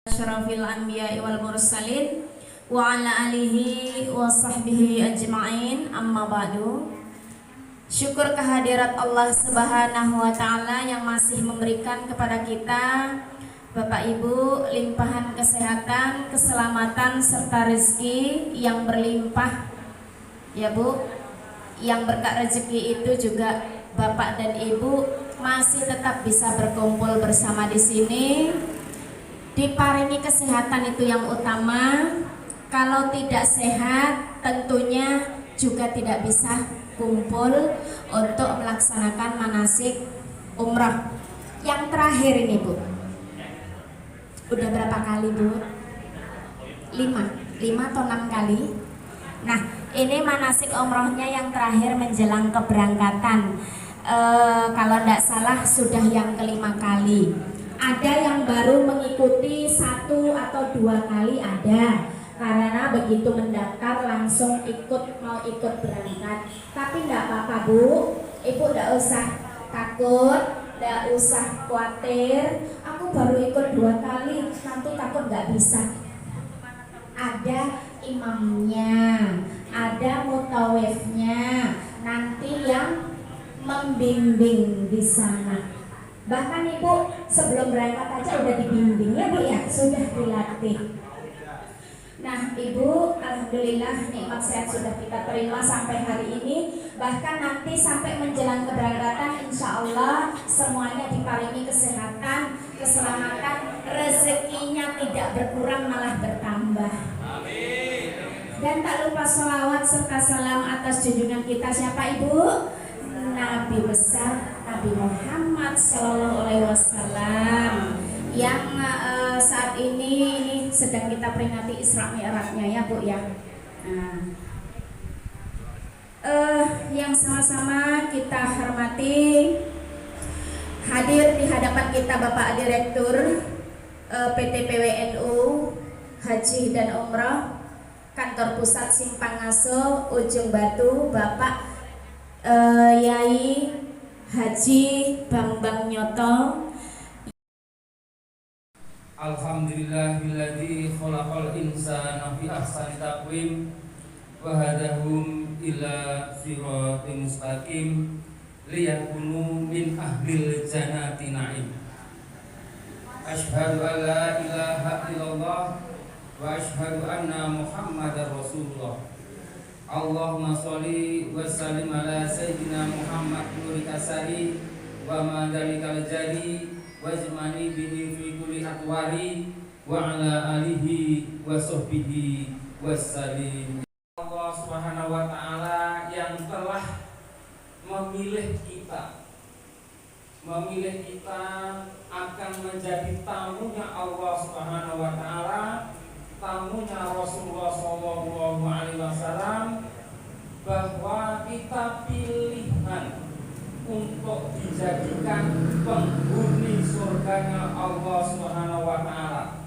Asyrafil anbiya'i wal mursalin wa ala alihi wa sahbihi ajma'in, amma ba'du. Syukur kehadirat Allah Subhanahu wa ta'ala yang masih memberikan kepada kita, Bapak Ibu, limpahan kesehatan, keselamatan serta rezeki yang berlimpah. Ya Bu, yang berkah rezeki itu juga Bapak dan Ibu masih tetap bisa berkumpul bersama di sini. Diparingi kesehatan itu yang utama. Kalau tidak sehat tentunya juga tidak bisa kumpul untuk melaksanakan manasik umrah. Yang terakhir ini Bu, udah berapa kali Bu? 5 atau 6 kali. Nah, ini manasik umrohnya yang terakhir menjelang keberangkatan. Kalau tidak salah sudah yang kelima kali. Ada yang baru mengikuti 1 atau 2 kali ada, karena begitu mendaftar langsung mau ikut berangkat. Tapi tidak apa-apa Bu, Ibu tidak usah takut, tidak usah khawatir. Aku baru ikut 2 kali, nanti takut nggak bisa. Ada imamnya, ada mutawifnya, nanti yang membimbing di sana. Bahkan Ibu sebelum berangkat aja udah dibimbing ya Bu ya, sudah dilatih. Nah Ibu, alhamdulillah nikmat sehat sudah kita terima sampai hari ini. Bahkan nanti sampai menjelang keberangkatan insya Allah semuanya diparingi kesehatan, keselamatan, rezekinya tidak berkurang malah bertambah. Amin. Dan tak lupa sholawat serta salam atas junjungan kita siapa Ibu? Nabi besar Nabi Muhammad Sallallahu Alaihi Wasallam yang saat ini sedang kita peringati Isra Mi'rajnya ya Bu ya. Nah, yang sama-sama kita hormati, hadir di hadapan kita Bapak Direktur PT PWNU Haji dan Umrah Kantor Pusat Simpang Ngaso Ujung Batu, Bapak Yai Haji Bambang Nyoto. Alhamdulillahilladzi khalaqal insana fi ahsani taqwim wa hadahum ila siratin mustaqim liyakunu min ahlil jannati na'im. Asyhadu an la ilaha illallah wa asyhadu anna Muhammadar Rasulullah. Allahumma sholli wa sallim ala sayyidina Muhammad nuril kasari wa madalikal jari wa zamani bihi fi kulli atwari wa ala alihi wa sahbihi wassalim. Allah Subhanahu wa taala yang telah memilih kita akan menjadi tamunya Allah Subhanahu wa taala, tamunya Rasulullah sallallahu alaihi wasallam, bahwa kita pilihan untuk dijadikan penghuni surganya Allah Subhanahu wa taala.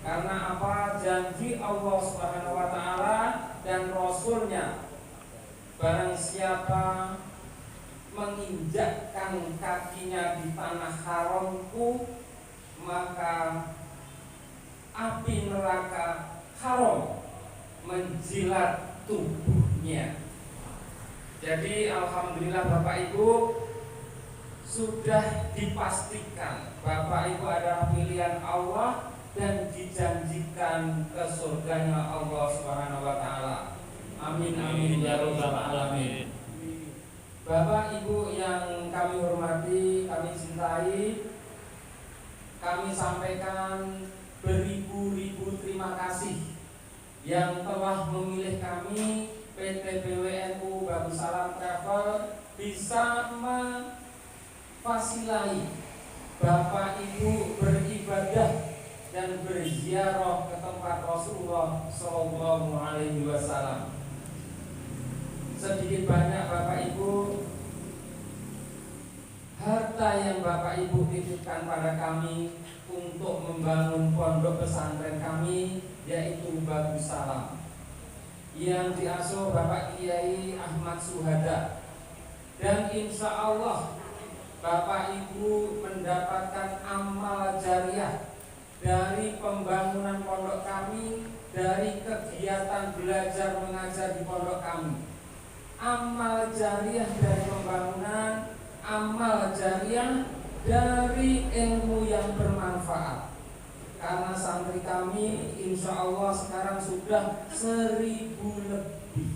Karena apa? Janji Allah Subhanahu wa taala dan Rasulnya, barang siapa menginjakkan kakinya di tanah haramku, maka api neraka haram menjilat tubuhnya. Jadi alhamdulillah Bapak Ibu, sudah dipastikan Bapak Ibu adalah pilihan Allah dan dijanjikan ke surganya Allah Subhanahu wa taala. Amin amin ya rabbal alamin. Bapak Ibu yang kami hormati, kami cintai, kami sampaikan beribu-ribu terima kasih yang telah memilih kami PT PWNU Babu Salam Travel bisa memfasilai Bapak Ibu beribadah dan berziarah ke tempat Rasulullah Sallallahu Alaihi Wasallam. Sedikit banyak Bapak Ibu, harta yang Bapak Ibu titipkan pada kami untuk membangun pondok pesantren kami, yaitu Babu Salam, yang diasuh Bapak Kiai Ahmad Suhada. Dan insya Allah Bapak Ibu mendapatkan amal jariah dari pembangunan pondok kami, dari kegiatan belajar mengajar di pondok kami. Amal jariah dari pembangunan, amal jariah dari ilmu yang bermanfaat. Karena santri kami insya Allah sekarang sudah 1000 lebih.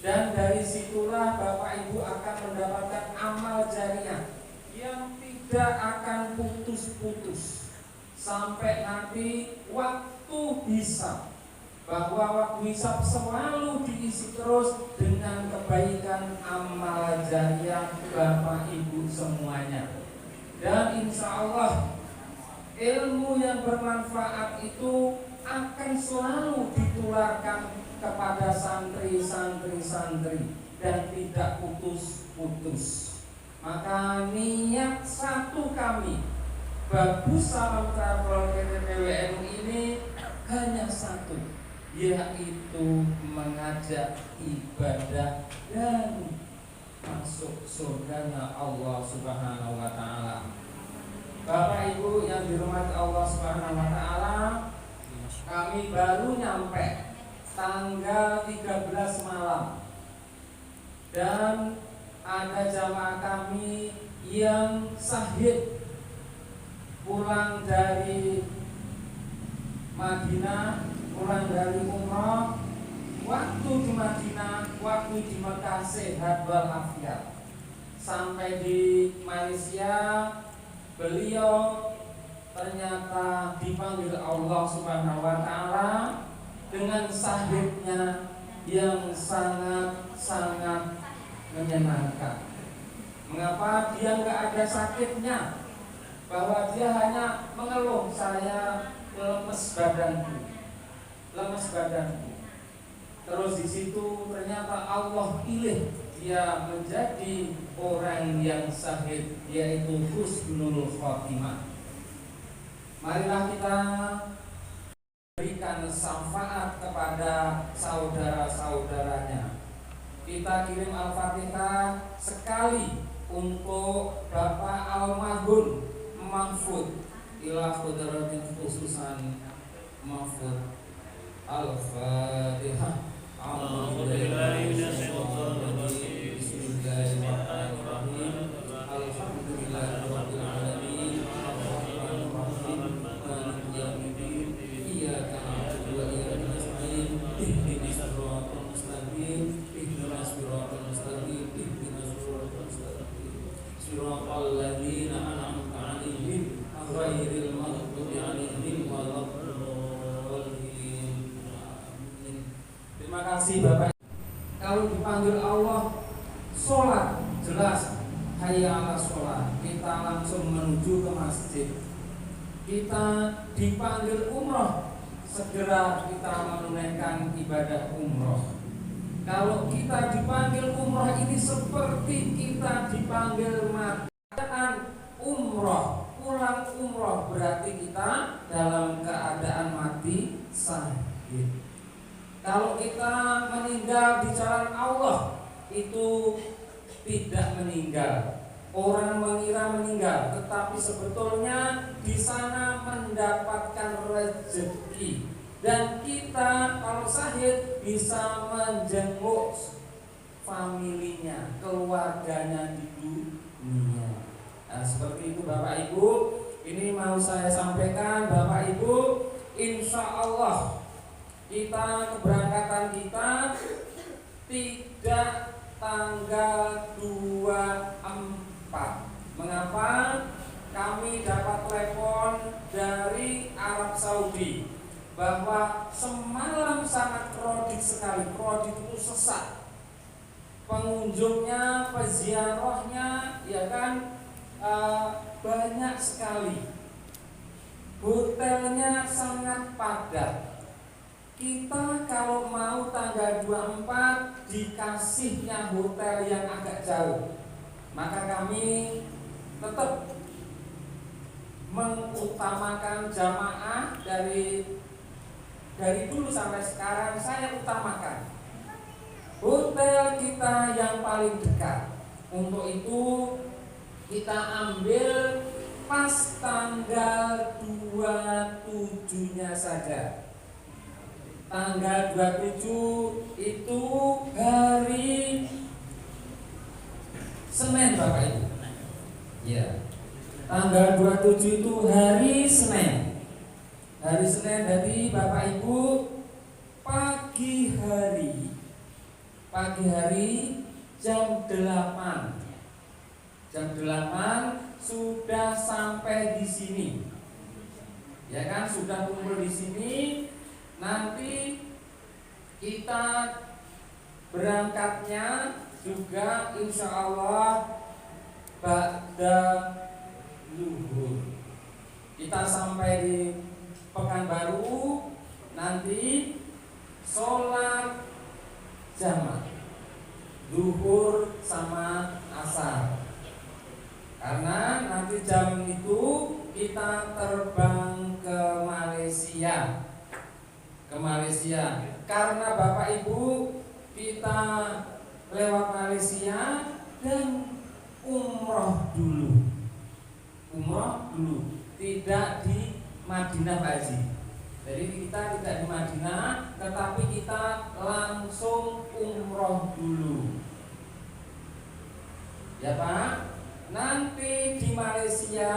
Dan dari situlah Bapak Ibu akan mendapatkan amal jariah yang tidak akan putus-putus sampai nanti waktu hisab, bahwa waktu hisab selalu diisi terus dengan kebaikan amal jariah Bapak Ibu semuanya. Dan insya Allah ilmu yang bermanfaat itu akan selalu ditularkan kepada santri-santri dan tidak putus-putus. Maka niat satu kami Babus Salam Travel PWNU ini hanya satu, yaitu mengajak ibadah dan masuk surganya Allah Subhanahu wa taala. Bapak Ibu yang dirahmati Allah Subhanahu wa taala, kami baru nyampe tanggal 13 malam dan ada jamaah kami yang sahid pulang dari Madinah, pulang dari umrah, waktu di Madinah, waktu di Mekah sehat walafiat. Sampai di Malaysia beliau ternyata dipanggil Allah Subhanahu wa taala dengan sahidnya yang sangat-sangat menyenangkan. Mengapa dia nggak ada sakitnya? Bahwa dia hanya mengeluh, saya lemes badanku. Terus di situ ternyata Allah pilih dia menjadi orang yang sahid, yaitu husnul khotimah. Marilah kita berikan syafaat kepada saudara-saudaranya. Kita kirim Al-Fatihah sekali untuk Bapak Almarhum Mahfud ila qudratin khususan Mahfud. Al-Fatihah. Bismillahirrahmanirrahim. Alhamdulillahirabbil alamin. Arrahmanirrahim. Maliki yaumiddin. Iyyaka na'budu wa iyyaka nasta'in. Ihdinas siratal mustaqim. Ihdinas siratal mustaqim. Ihdinas siratal mustaqim. Siratal ladzina an'amta 'alaihim ghairil maghdubi 'alaihim waladdallin. Amin. Terima kasih Bapak. Kalau dipanggil Allah sholat, jelas hayya 'alas sholat, kita langsung menuju ke masjid. Kita dipanggil umroh, segera kita menunaikan ibadah umroh. Kalau kita dipanggil umroh ini seperti kita dipanggil matian umroh, pulang umroh, berarti kita dalam keadaan mati syahid. Kalau kita meninggal di jalan Allah itu tidak meninggal. Orang mengira meninggal, tetapi sebetulnya di sana mendapatkan rezeki. Dan kita kalau syahid bisa menjenguk familinya, keluarganya di dunia. Nah, seperti itu Bapak Ibu. Ini mau saya sampaikan Bapak Ibu, insya Allah kita keberangkatan kita tidak tanggal 24. Mengapa? Kami dapat telepon dari Arab Saudi bahwa semalam sangat krodit sekali. Krodit itu sesak. Pengunjungnya, peziarahnya, ya kan, banyak sekali. Hotelnya sangat padat. Kita kalau mau tanggal 24 dikasihnya hotel yang agak jauh, maka kami tetap mengutamakan jamaah dari dulu sampai sekarang. Saya utamakan hotel kita yang paling dekat. Untuk itu kita ambil pas tanggal 27-nya saja. Tanggal 27 itu hari Senin Bapak Ibu. Ya. Tanggal 27 itu hari Senin. Hari Senin dari Bapak Ibu pagi hari jam 8. Jam 8 sudah sampai di sini. Ya kan, sudah kumpul di sini. Nanti kita berangkatnya juga insya Allah ba'da luhur. Kita sampai di Pekanbaru, nanti sholat jamaah zuhur sama asar. Karena nanti jam itu kita terbang ke Malaysia. Karena Bapak Ibu kita lewat Malaysia dan umroh dulu, tidak di Madinah Haji. Jadi kita tidak di Madinah, tetapi kita langsung umroh dulu. Ya Pak. Nanti di Malaysia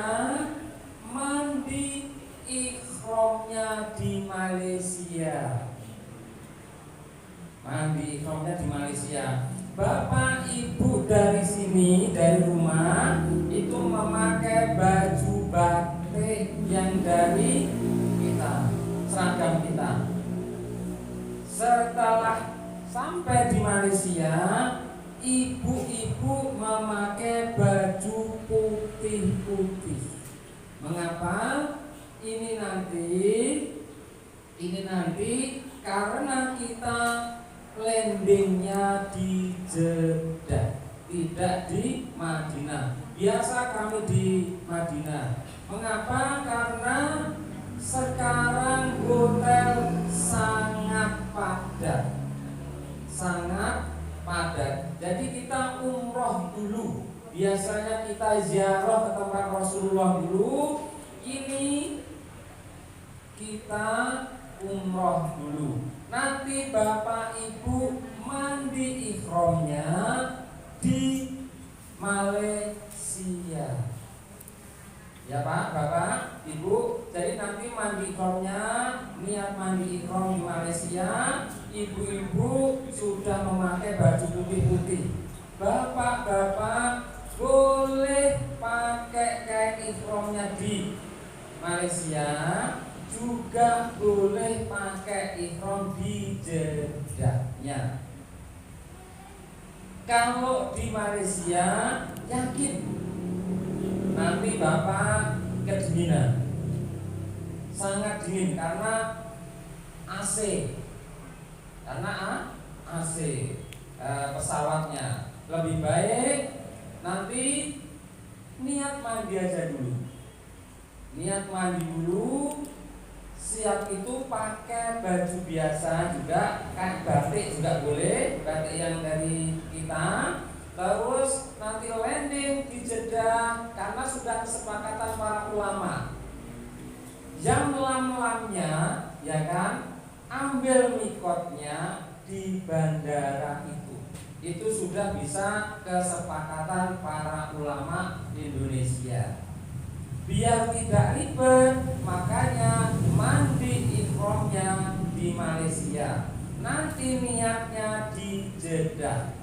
mandi ikhramnya di Malaysia. Bapak Ibu dari sini, dari rumah itu memakai baju batik yang dari kita, seragam kita. Setelah sampai di Malaysia, ibu-ibu memakai baju putih-putih. Mengapa? Ini nanti karena kita landingnya di Jeddah, tidak di Madinah. Biasa kami di Madinah. Mengapa? Karena sekarang hotel sangat padat. Jadi kita umroh dulu. Biasanya kita ziarah ke tempat Rasulullah dulu. Ini kita umroh dulu. Nanti Bapak Ibu mandi ikhramnya di Malaysia. Ya Pak, Bapak, Ibu. Jadi nanti mandi ikhramnya, niat mandi ikhram di Malaysia. Ibu-ibu sudah memakai baju putih-putih. Bapak-bapak boleh pakai kain ikhramnya di Malaysia, juga boleh pakai ikhram di Jeddahnya. Kalau di Malaysia, yakin nanti Bapak kedinginan, sangat dingin karena AC. Pesawatnya. Lebih baik nanti niat mandi aja dulu. Siap itu pakai baju biasa juga, kain batik juga boleh, batik yang dari kita. Terus nanti landing di Jeddah karena sudah kesepakatan para ulama. Yang lam-lamnya, ya kan, ambil mikotnya di bandara itu. Itu sudah bisa kesepakatan para ulama Indonesia. Biar tidak ribet, makanya mandi ikhramnya di Malaysia. Nanti niatnya di Jeddah.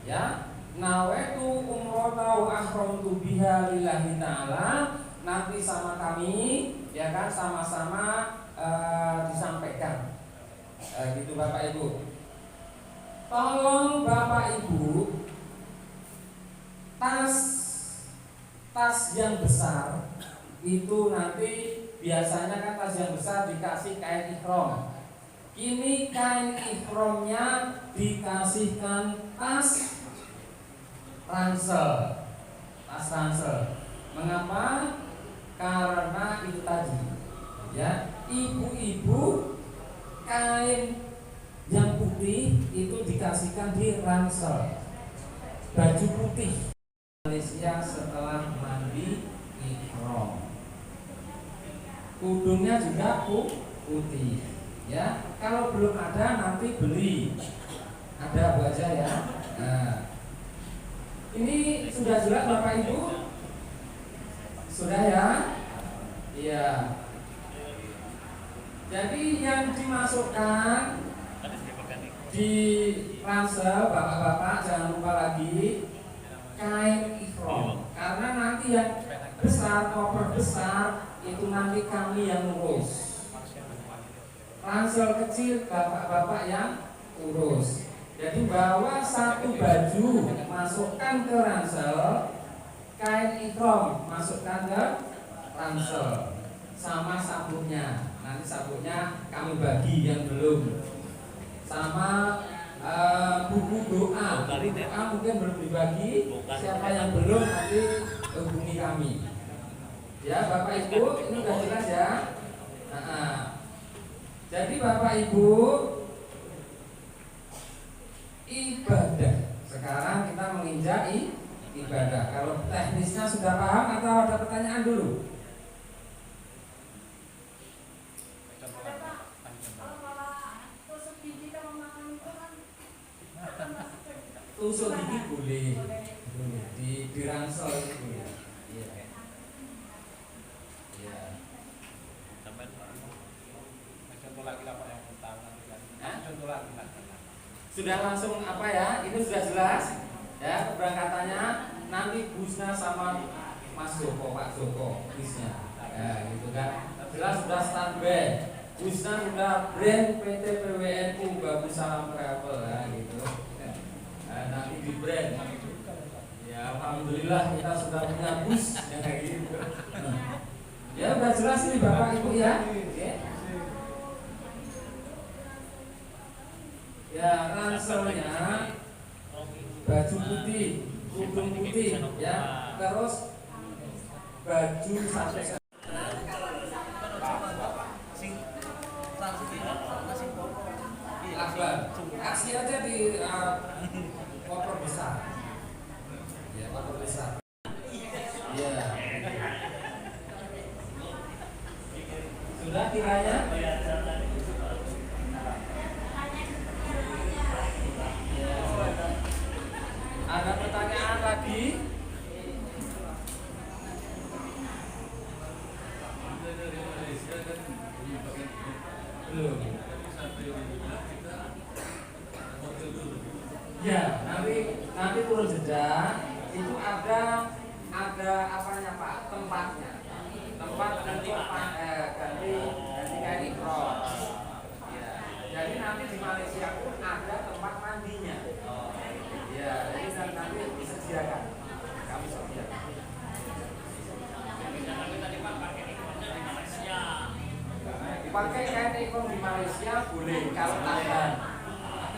Ya, nawaitu umrata wa ahramtu biha lillahi ta'ala. Nanti sama kami, ya kan, sama-sama disampaikan. Gitu Bapak Ibu. Tolong Bapak Ibu, tas yang besar itu nanti biasanya kan tas yang besar dikasih kain ikhram. Ini kain ikhramnya dikasihkan tas ransel. Mengapa? Karena itu tadi, ya, ibu-ibu kain yang putih itu dikasihkan di ransel, baju putih. Malaysia setelah mandi ihram. Kudungnya juga putih. Ya, kalau belum ada nanti beli. Ada apa aja ya? Nah, ini sudah jelas Bapak Ibu? Sudah ya? Iya. Jadi yang dimasukkan di ransel bapak-bapak jangan lupa lagi kain ihram. Karena nanti yang besar, koper besar itu nanti kami yang ngurus. Ransel kecil bapak-bapak yang urus. Jadi bawa satu baju masukkan ke ransel, kain ihram masukkan ke ransel, sama sabunnya. Nanti sabunnya kami bagi yang belum. Sama buku doa. Buku doa mungkin belum dibagi. Siapa yang belum nanti hubungi kami. Ya Bapak Ibu, ini sudah jelas ya. Jadi Bapak Ibu, ibadah. Sekarang kita menginjak ibadah. Kalau teknisnya sudah paham atau ada pertanyaan dulu? Tusuk gigi boleh, di ransel itu boleh. Iya. Iya. Contoh lagi apa yang utama? Contoh lagi. Sudah langsung apa ya? Ini sudah jelas ya keberangkatannya. Nanti busnya sama Mas Joko, Pak Joko busnya. Ya gitu kan. Jelas sudah standby. Busnya sudah brand PT PWNU Bagus Salam Travel ya gitu. Nanti di brand. Ya alhamdulillah kita sudah punya bus ya gitu. Ya udah jelas ini Bapak Ibu ya. Oke. Ya ranselnya baju putih, kudung putih ya. Terus baju satu akbar. Aksi aja di koper besar. Ya, koper besar. Ya. Sudah kiranya? Ada pertanyaan lagi? Belum. Ya, nanti turun jeda itu ada apanya Pak? Tempatnya. Tempat untuk ganti kain ihram. Ya. Jadi nanti di Malaysia pun ada tempat mandinya. Ya, jadi nanti disediakan. Kami sediakan. Pakai kain ihram di Malaysia boleh kalau tahan.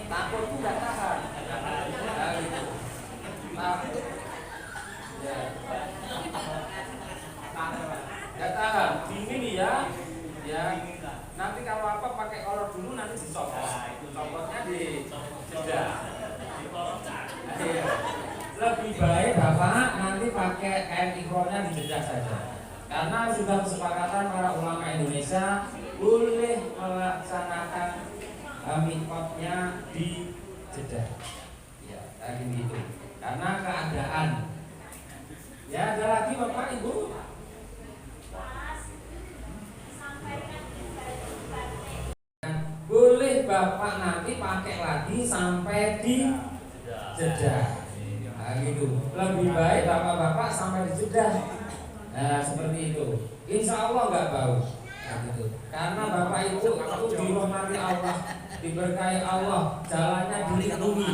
Takut itu nggak tahan. Nah, gitu. Takut. Ya. Nggak tahan. Dingin ya. Ya. Nanti kalau apa pakai kolor dulu nanti dicopot. Copotnya di jeda. Lebih baik Bapak nanti pakai kain ihramnya di jeda saja. Karena sudah kesepakatan para ulama Indonesia boleh melaksanakan mikotnya di Jeddah. Ya, kayak gitu. Karena keadaan. Ya, ada lagi Bapak Ibu? Boleh Bapak nanti pakai lagi sampai di Jeddah. Nah, gitu. Lebih baik Bapak-bapak sampai di Jeddah. Nah, seperti itu. Insya Allah nggak bau. Nah, gitu. Karena Bapak Ibu itu dirahmati Allah, diberkahi Allah, jalannya dilindungi.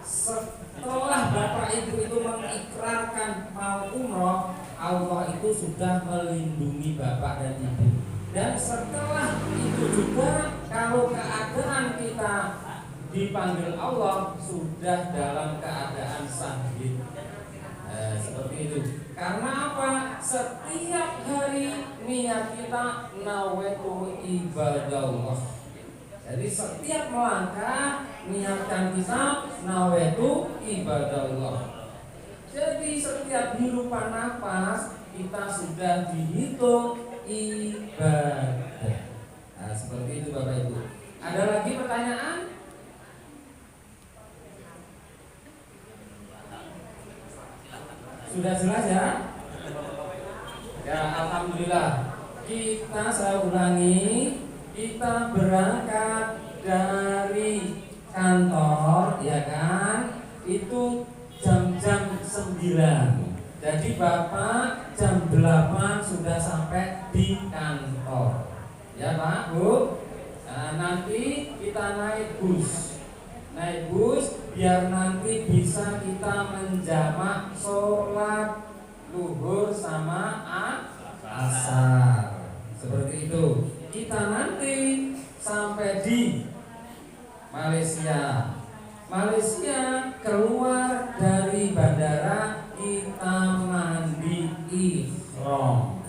Setelah Bapak Ibu itu mengikrarkan mau umroh, Allah itu sudah melindungi Bapak dan Ibu. Dan setelah itu juga kalau keadaan kita dipanggil Allah sudah dalam keadaan sahih. Seperti itu. Karena apa? Setiap hari niat kita nawaitu ibadallah. Jadi setiap melangkah niatkan kita nawaitu ibadallah. Jadi setiap hirupan nafas kita sudah dihitung ibadah. Nah, seperti itu Bapak Ibu. Ada lagi pertanyaan? Sudah jelas ya? Ya, alhamdulillah. Saya ulangi, kita berangkat dari kantor, ya kan? Itu jam-jam 9. Jadi Bapak jam 8 sudah sampai di kantor. Ya Pak, Bu. Nah, nanti kita naik bus. Naik bus biar nanti bisa kita menjamak sholat zuhur sama asar. Seperti itu. Kita nanti sampai di Malaysia. Malaysia keluar dari bandara, kita mandi ihram.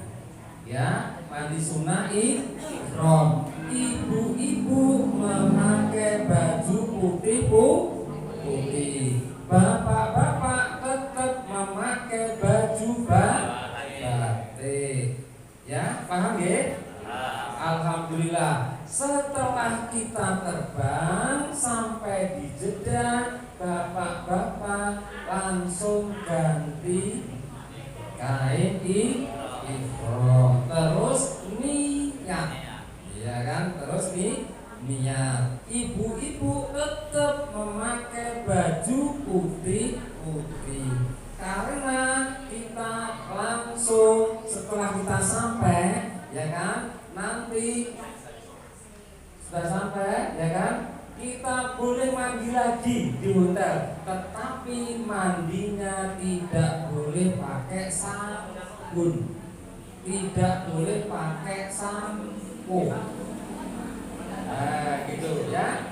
Ya, mandi sunnah ihram. Ibu-ibu memakai baju putih. Bapak-bapak tetap memakai baju batik. Ya, paham ya? Alhamdulillah. Setelah kita terbang sampai di Jeddah, bapak-bapak langsung ganti kain ihram, terus niat, ya kan? Terus niat. Ibu-ibu tetap memakai baju putih karena kita langsung setelah kita sampai, ya kan? Nanti sudah sampai, ya kan? Kita boleh mandi lagi di hotel, tetapi mandinya tidak boleh pakai sabun, tidak boleh pakai sampo. Nah, gitu ya.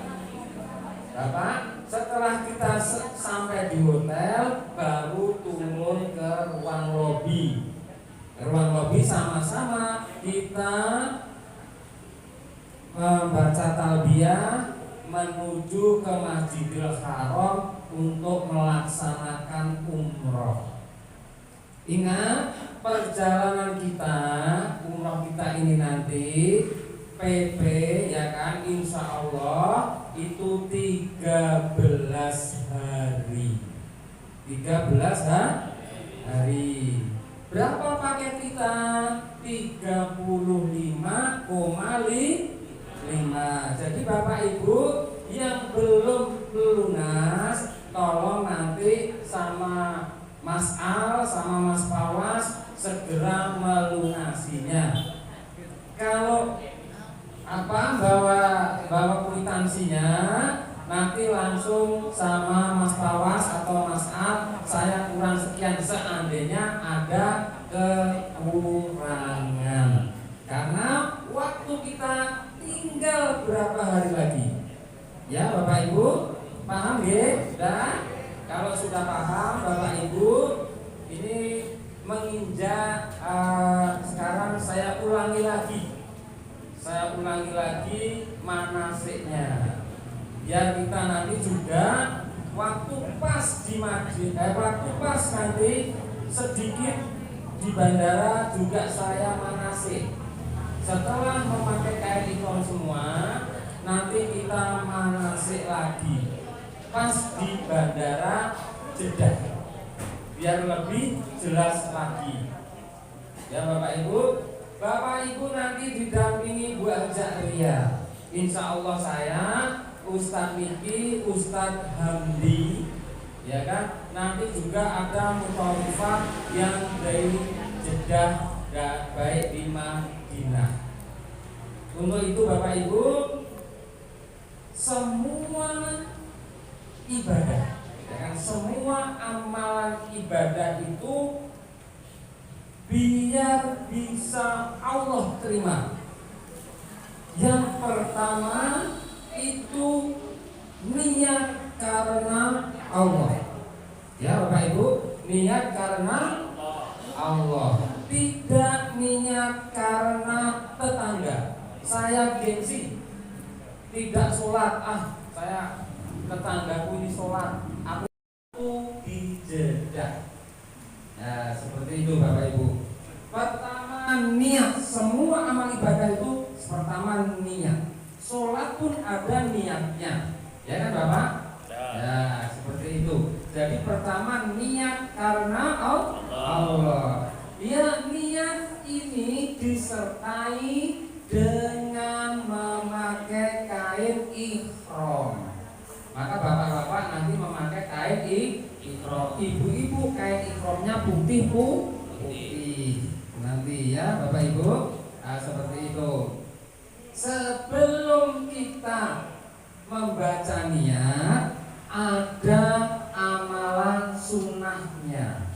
Bapak, setelah kita sampai di hotel, baru turun ke ruang lobi. Ruang lobi sama-sama kita membaca talbiyah menuju ke Masjidil Haram untuk melaksanakan umroh. Ingat, perjalanan kita, umroh kita ini nanti PP, ya kan, insya Allah itu 13 hari. 13 hari. Berapa paket kita? 35,5. Jadi Bapak Ibu yang belum lunas, tolong nanti sama Mas Al sama Mas Pawas segera melunasinya. Kalau bawa kwitansinya, nanti langsung sama Mas Pawas atau Mas Al, saya kurang sekian seandainya ada kekurangan. Karena waktu kita tinggal berapa hari lagi. Ya Bapak Ibu, paham ya? Dan kalau sudah paham Bapak Ibu, ini menginjak sekarang saya ulangi lagi manasiknya. Biar kita nanti juga waktu pas nanti sedikit di bandara juga saya manasik. Setelah memakai kain ihram semua, nanti kita manasik lagi pas di bandara Jeddah, biar lebih jelas lagi. Ya Bapak Ibu nanti didampingi Bu Haja Ria. Insya Allah saya, Ustadz Miki, Ustadz Hamdi, ya kan. Nanti juga ada mutarifah yang dari Jeddah baik di Madinah. Untuk itu Bapak Ibu, semua ibadah, ya kan, semua amalan ibadah itu biar bisa Allah terima. Yang pertama itu niat karena Allah. Ya Bapak Ibu, niat karena Allah. Tidak niat karena tetangga. Saya gengsi, tidak sholat, saya tetanggaku ini sholat, aku di Jeddah. Nah seperti itu Bapak Ibu. Pertama niat. Sholat pun ada niatnya, ya kan Bapak? Ya, seperti itu. Jadi pertama niat karena Allah. Ya, niat ini disertai dengan memakai kain ihram. Maka bapak-bapak nanti memakai kain ihram. Ibu-ibu kain ihramnya putih nanti ya Bapak Ibu. Nah, seperti itu. Sebelum kita membaca niat, ada amalan sunnahnya.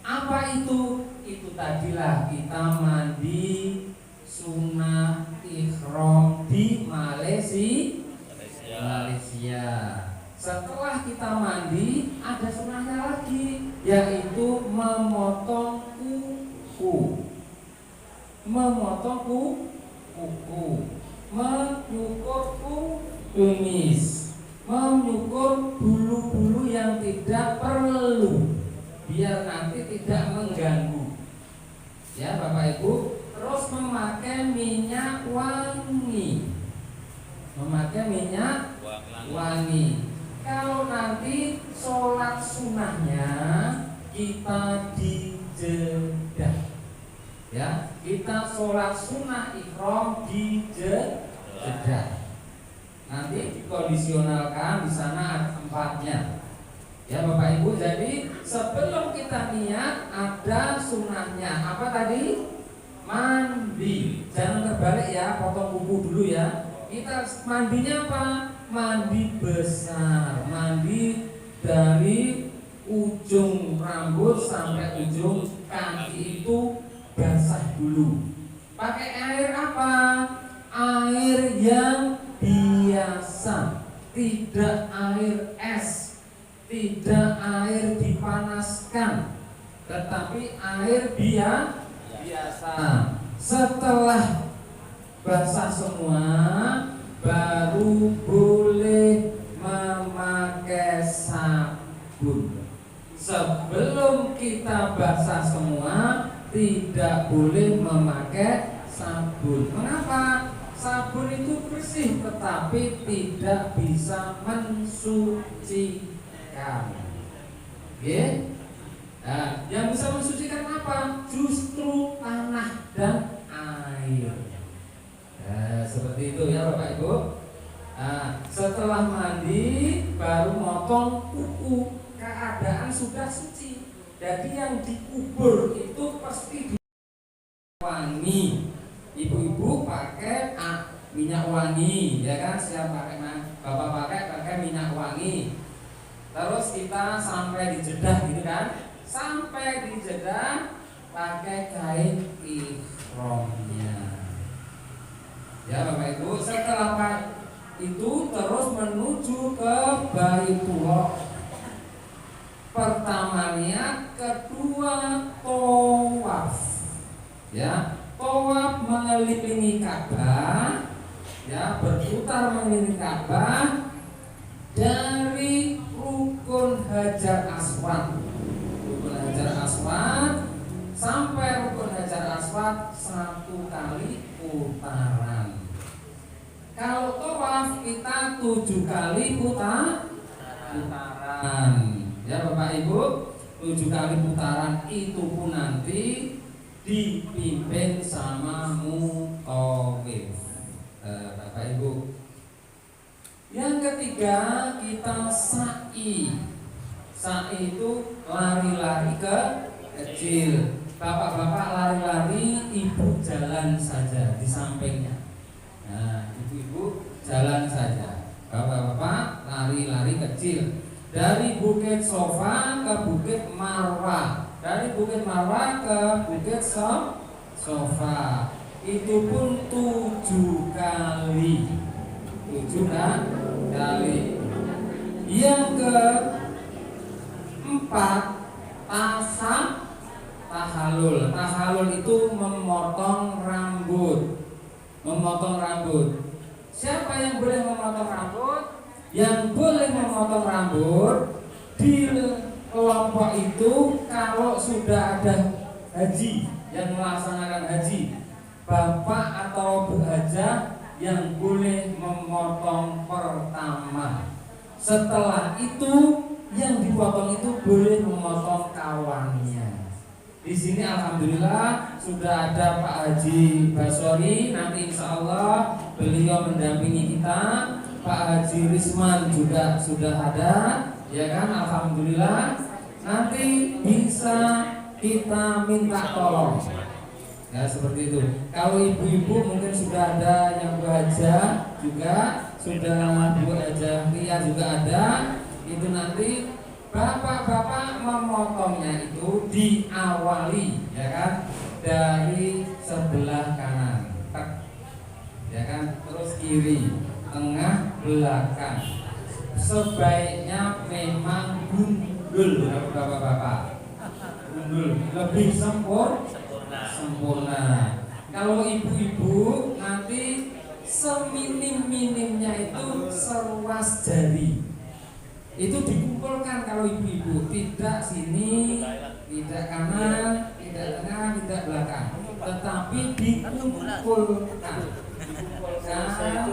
Apa itu? Itu tadilah kita mandi sunnah ihram di Malaysia. Setelah kita mandi, ada sunnahnya lagi, yaitu memotong kuku. Menyukur kumis, menyukur bulu-bulu yang tidak perlu, biar nanti tidak mengganggu. Ya Bapak Ibu, terus memakai minyak wangi. Kalau nanti sholat sunnahnya kita dijedah. Ya, kita sholat sunnah ihram di Jeddah. Nanti dikondisionalkan di sana ada tempatnya. Ya Bapak Ibu, jadi sebelum kita niat ada sunnahnya. Apa tadi? Mandi. Jangan terbalik ya, potong kuku dulu ya. Kita mandinya apa? Mandi besar. Mandi dari ujung rambut sampai ujung kaki itu basah dulu. Pakai air apa? Air yang biasa, tidak air es, tidak air dipanaskan, tetapi air biasa. Setelah basah semua, baru boleh memakai sabun. Sebelum kita basah semua, tidak boleh memakai sabun. Mengapa? Sabun itu bersih tetapi tidak bisa mensucikan. Oke? Nah, yang bisa mensucikan apa? Justru tanah dan air. Nah, seperti itu ya Bapak Ibu. Nah, setelah mandi baru motong kuku, keadaan sudah suci. Jadi yang dikubur itu pasti wangi. Ibu-ibu pakai minyak wangi, ya kan? Siap pakai, bapak pakai minyak wangi. Terus kita sampai di Jeddah gitu kan? Sampai di Jeddah pakai kain ihramnya. Ya Bapak Ibu, setelah itu terus menuju ke Baitullah. Pertama niat, kedua tawaf. Ya, tawaf mengelilingi Ka'bah, ya, berputar mengelilingi Ka'bah dari rukun Hajar Aswad. Rukun Hajar Aswad sampai rukun Hajar Aswad 1 kali putaran. Kalau tawaf kita 7 kali putaran. Ya Bapak Ibu, 7 kali putaran itu pun nanti dipimpin sama mutawif. Bapak Ibu. Yang ketiga kita sa'i. Sa'i itu lari-lari kecil. Bapak-bapak lari-lari, ibu jalan saja di sampingnya. Nah, ibu-ibu jalan saja. Bapak-bapak lari-lari kecil. Dari Bukit Sofa ke Bukit Marwah, dari Bukit Marwah ke Bukit Sofa, itu pun 7 kali. 7 kali. Yang keempat tahalul. Tahalul itu memotong rambut. Siapa yang boleh memotong rambut? Yang boleh memotong rambut di kelompok itu kalau sudah ada haji yang melaksanakan haji, bapak atau berhajah yang boleh memotong pertama. Setelah itu yang dipotong itu boleh memotong kawannya. Di sini alhamdulillah sudah ada Pak Haji Basori. Nanti insya Allah beliau mendampingi kita. Pak Haji Risman juga sudah ada, ya kan? Alhamdulillah. Nanti bisa kita minta tolong. Ya seperti itu. Kalau ibu-ibu mungkin sudah ada yang berhajah juga, sudah Bu Hajah Ria juga ada. Itu nanti bapak-bapak memotongnya itu diawali, ya kan, dari sebelah kanan, ya kan, terus kiri, tengah, belakang. Sebaiknya memang gundul, bapak-bapak. Gundul lebih sempurna. Kalau ibu-ibu nanti seminim-minimnya itu seruas jari. Itu dikumpulkan kalau ibu-ibu, tidak sini, tidak kanan, tidak tengah, tidak belakang, tetapi dikumpulkan. Satu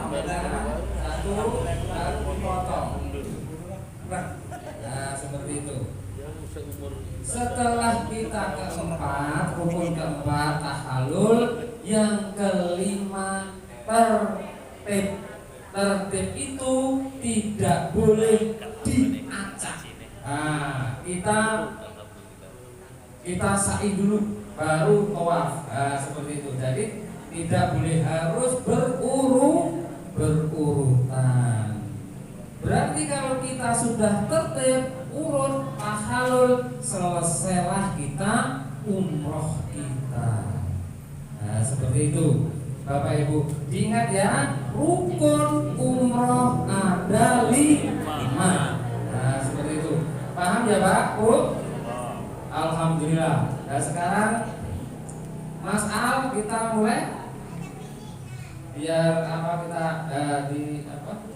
baru dipotong. Nah, seperti itu. Setelah kita keempat, rukun keempat tahalul, yang kelima tertib. Tertib itu tidak boleh diacak. Nah, kita sa'i dulu baru tawaf. Nah, seperti itu. Jadi tidak boleh harus berurutan. Berarti kalau kita sudah tertib urut tahalul, selesailah kita umroh kita. Nah, seperti itu. Bapak Ibu, diingat ya, rukun umroh ada 5. Nah, seperti itu. Paham ya Pak? Bu? Alhamdulillah. Nah, sekarang Mas Al, kita mulai. Biar apa kita di apa?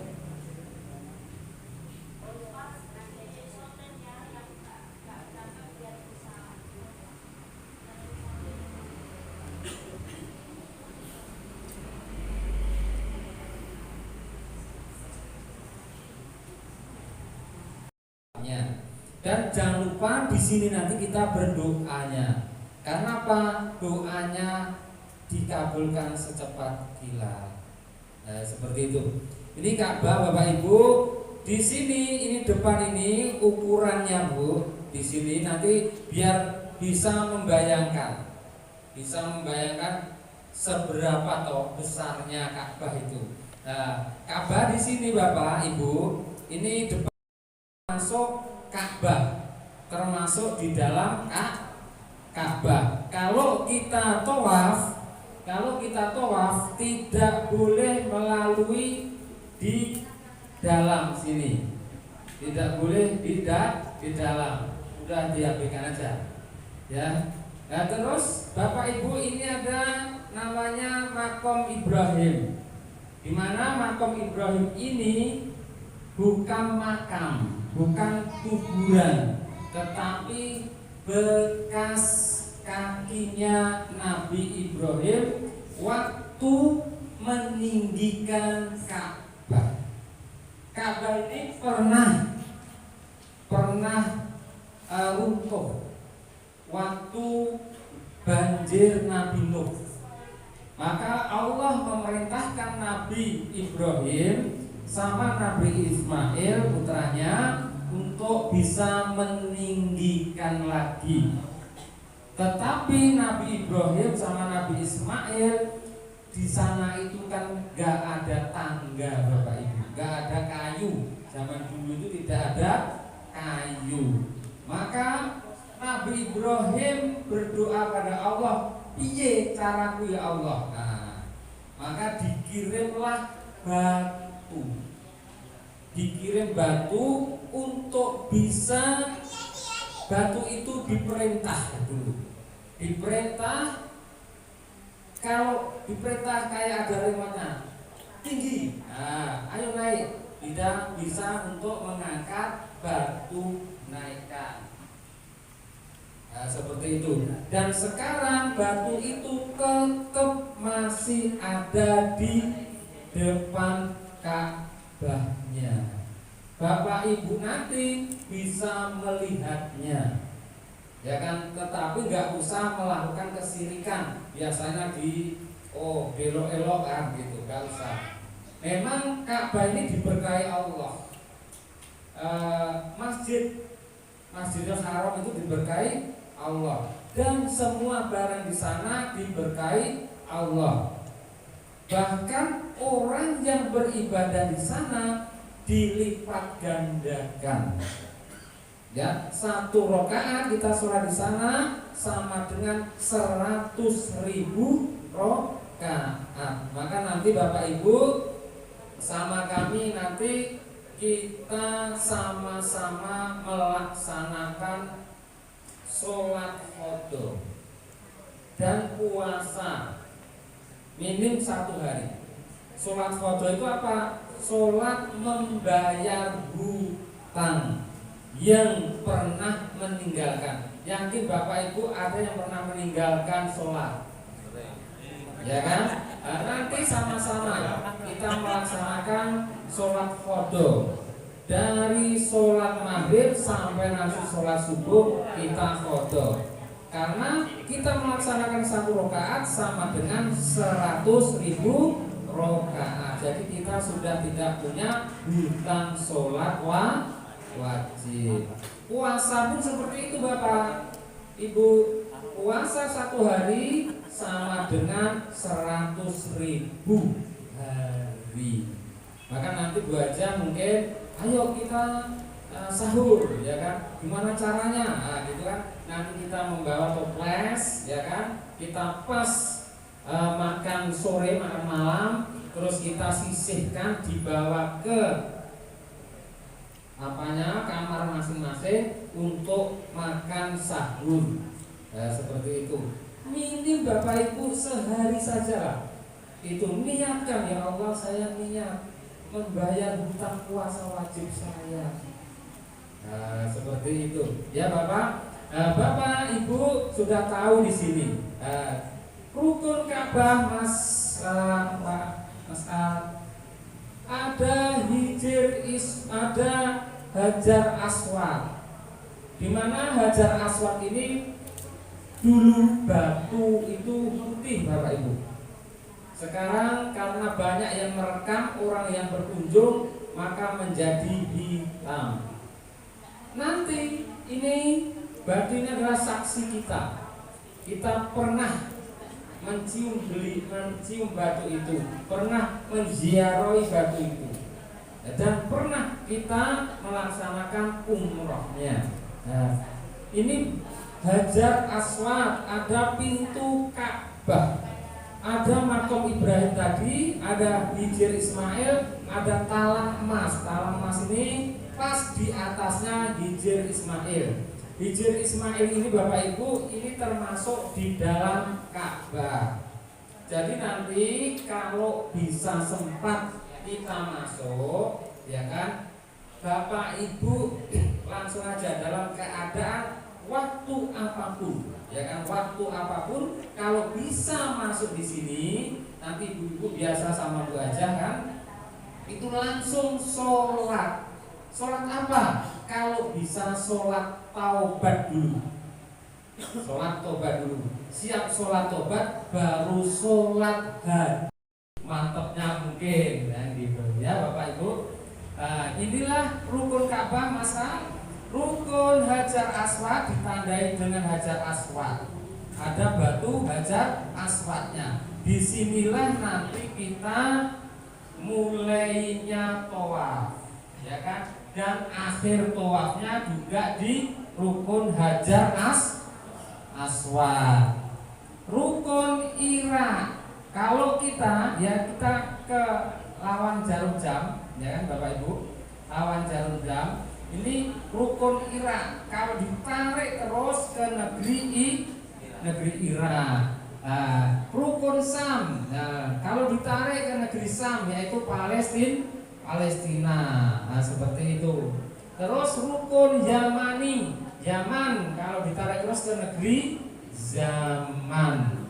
Dan jangan lupa di sini nanti kita berdoanya. Karena apa? Doanya dikabulkan secepat kilat. Nah, seperti itu. Ini Ka'bah Bapak Ibu. Di sini ini depan ini ukurannya Bu. Di sini nanti biar bisa membayangkan seberapa toh besarnya Ka'bah itu. Nah, Ka'bah di sini Bapak Ibu, ini depan masuk Ka'bah, termasuk di dalam Ka'bah. Kalau kita tawaf tidak boleh melalui di dalam sini. Tidak boleh di dalam. Udah diabaikan aja. Ya. Nah, terus Bapak Ibu ini ada namanya Makom Ibrahim. Di mana Makom Ibrahim ini bukan makam, bukan kuburan, tetapi bekas kakinya Nabi Ibrahim waktu meninggikan Ka'bah. Ka'bah ini pernah runtuh waktu banjir Nabi Nuh. Maka Allah memerintahkan Nabi Ibrahim sama Nabi Ismail putranya untuk bisa meninggikan lagi. Tetapi Nabi Ibrahim sama Nabi Ismail di sana itu kan gak ada tangga Bapak Ibu, gak ada kayu. Zaman dulu itu tidak ada kayu. Maka Nabi Ibrahim berdoa pada Allah, piye caraku ya Allah. Nah, maka dikirimlah dikirim batu untuk bisa, batu itu diperintah dulu. Kalau diperintah kayak ada remote-nya, tinggi, nah, ayo naik. Tidak bisa untuk mengangkat batu naikkan. Nah, seperti itu. Dan sekarang batu itu tetap masih ada di depan Ka'bahnya. Bapak Ibu nanti bisa melihatnya, ya kan? Tetapi nggak usah melakukan kesirikan. Biasanya belok-elokan gitu, nggak usah. Memang Ka'bah ini diberkahi Allah. Masjidil Haram itu diberkahi Allah, dan semua barang di sana diberkahi Allah. Bahkan orang yang beribadah di sana dilipat gandakan. Ya, 1 rakaat kita sholat di sana sama dengan 100.000 rakaat. Maka nanti Bapak Ibu sama kami nanti kita sama-sama melaksanakan sholat qadha dan puasa minim 1 hari. Sholat qadha itu apa? Sholat membayar hutang yang pernah meninggalkan. Yakin Bapak Ibu ada yang pernah meninggalkan sholat? Ya kan? Nah, nanti sama-sama kita melaksanakan sholat qadha dari sholat maghrib sampai nanti sholat subuh kita qadha. Karena kita melaksanakan 1 rakaat sama dengan 100.000 rakaat. Jadi kita sudah tidak punya hutang sholat wajib. Puasa pun seperti itu Bapak Ibu. Puasa 1 hari sama dengan 100.000 hari. Maka nanti Bu Haja mungkin, ayo kita sahur, ya kan? Gimana caranya? Nah, gitu kan? Nanti kita membawa toples, ya kan? Kita pas makan sore, makan malam, terus kita sisihkan dibawa ke kamar masing-masing untuk makan sahur. Seperti itu. Minim Bapak Ibu sehari saja. Itu niatkan, ya Allah, saya niat membayar hutang puasa wajib saya. Seperti itu. Ya Bapak. Bapak Ibu sudah tahu di sini. Rukun Ka'bah Mas ada ada Hajar Aswad. Di mana Hajar Aswad ini dulu batu itu putih Bapak Ibu. Sekarang karena banyak yang merekam orang yang berkunjung maka menjadi hitam. Nanti ini batu ini adalah saksi kita. Kita pernah mencium batu itu, pernah menziarahi batu itu, dan pernah kita melaksanakan umrohnya. Nah, ini Hajar Aswad, ada pintu Ka'bah, ada makom Ibrahim tadi, ada Hijr Ismail, ada talang emas. Talang emas ini pas di atasnya Hijr Ismail. Hijr Ismail ini Bapak Ibu, ini termasuk di dalam Ka'bah. Jadi nanti kalau bisa sempat kita masuk, ya kan, Bapak Ibu langsung aja dalam keadaan waktu apapun, ya kan, waktu apapun kalau bisa masuk di sini, nanti ibu-ibu biasa sama Bu aja kan, itu langsung sholat. Sholat apa? Kalau bisa sholat taubat dulu. Sholat taubat dulu. Siap sholat taubat baru sholat haji. Mantapnya mungkin dan gitu ya Bapak Ibu. Inilah rukun Ka'bah masa. Rukun Hajar Aswad ditandai dengan Hajar Aswad. Ada batu Hajar Aswadnya. Disinilah nanti kita mulainya tawaf, ya kan? Dan akhir tawafnya juga di rukun Hajar Aswad. Rukun Irak. Kalau kita ke lawan jarum jam, ya kan Bapak Ibu, lawan jarum jam. Ini rukun Irak. Kalau ditarik terus ke negeri Irak. Rukun Sam. Kalau ditarik ke negeri Sam, yaitu Palestina. Seperti itu. Terus rukun Yaman. Kalau ditarik terus ke negeri Zaman.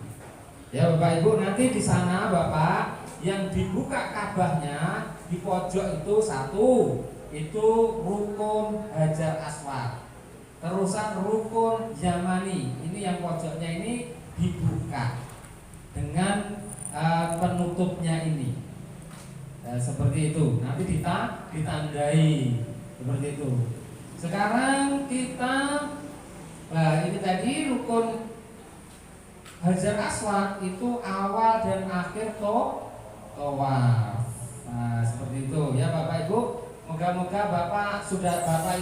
Ya Bapak Ibu, nanti di sana Bapak yang dibuka Ka'bahnya di pojok itu satu, itu rukun Hajar Aswad. Terusan rukun Yamani, ini yang pojoknya ini dibuka dengan penutupnya ini. Seperti itu. Nanti ditandai seperti itu. Sekarang kita ini tadi rukun Hajar Aswad itu awal dan akhir tawaf. Nah, seperti itu ya Bapak Ibu. Moga-moga Bapak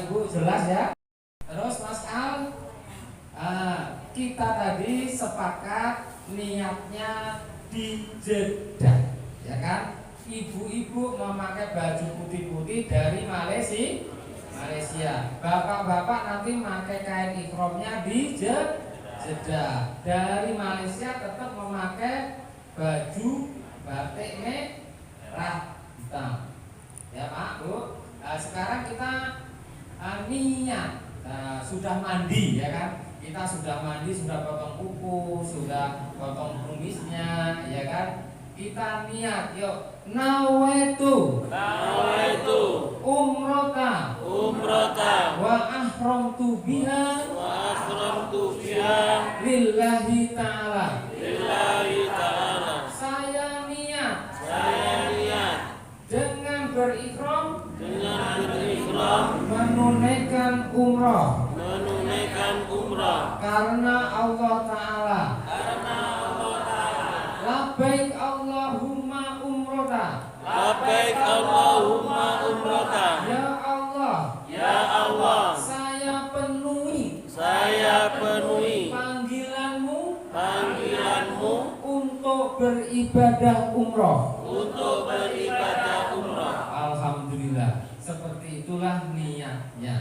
Ibu jelas ya. Terus Mas Al, kita tadi sepakat niatnya di Jeddah, ya kan? Ibu-ibu memakai baju putih-putih dari Malaysia. Bapak-bapak nanti memakai kain ikromnya di Jeddah. Dari Malaysia tetap memakai baju batik merah hitam. Ya Pak, Bu. Sekarang kita niat. Sudah mandi ya kan? Kita sudah mandi, sudah potong kuku, sudah potong kumisnya, ya kan? Kita niat, yuk. Nawaitu umrata wa ahramtu biha lillahi ta'ala. Saya niat dengan berikram menunaikan umrah karena Allah Ta'ala. Labbaik Allahumma umrata. Ya Allah, saya penuhi panggilanmu untuk beribadah umrah. Alhamdulillah. Seperti itulah niatnya.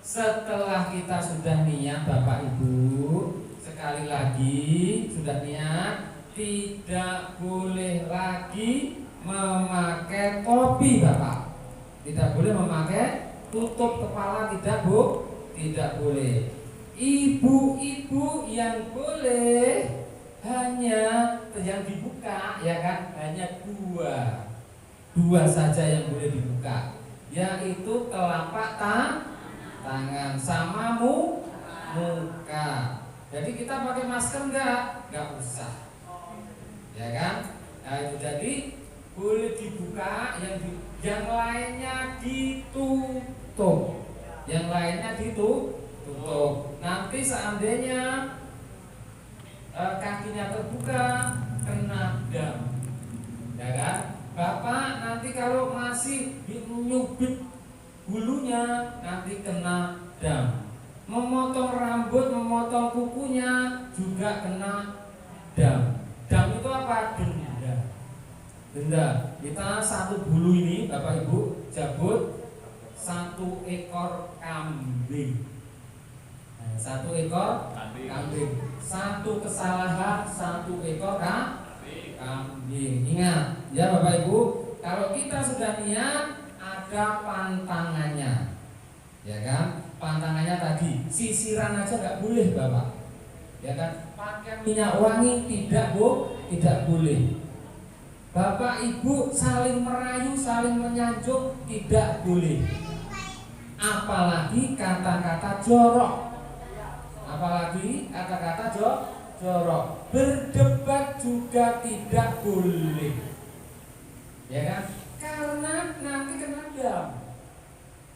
Setelah kita sudah niat Bapak Ibu, sekali lagi sudah niat, tidak boleh lagi memakai topi Bapak. Tidak boleh memakai tutup kepala, tidak boleh. Ibu-ibu yang boleh hanya yang dibuka, ya kan? Hanya dua saja yang boleh dibuka, yaitu telapak tangan sama muka. Jadi kita pakai masker enggak usah, ya kan? Nah, itu jadi boleh dibuka, yang lainnya ditutup. Nanti seandainya kakinya terbuka kena dam, ya kan? Bapak nanti kalau masih nyubit bulunya nanti kena dam. Memotong rambut, memotong kukunya juga kena dam. Dam itu apa? Denda. Kita satu bulu ini Bapak Ibu cabut 1 ekor kambing. Satu ekor kambing. Satu kesalahan 1 ekor kambing. Ingat ya Bapak Ibu, kalau kita sudah niat ada pantangannya, ya kan? Pantangannya tadi sisiran aja nggak boleh Bapak, ya kan? Pakai minyak wangi tidak boleh. Bapak Ibu saling merayu, saling menyanjung tidak boleh. Apalagi kata-kata jorok. Berdebat juga tidak boleh, ya kan? Karena nanti kena dam.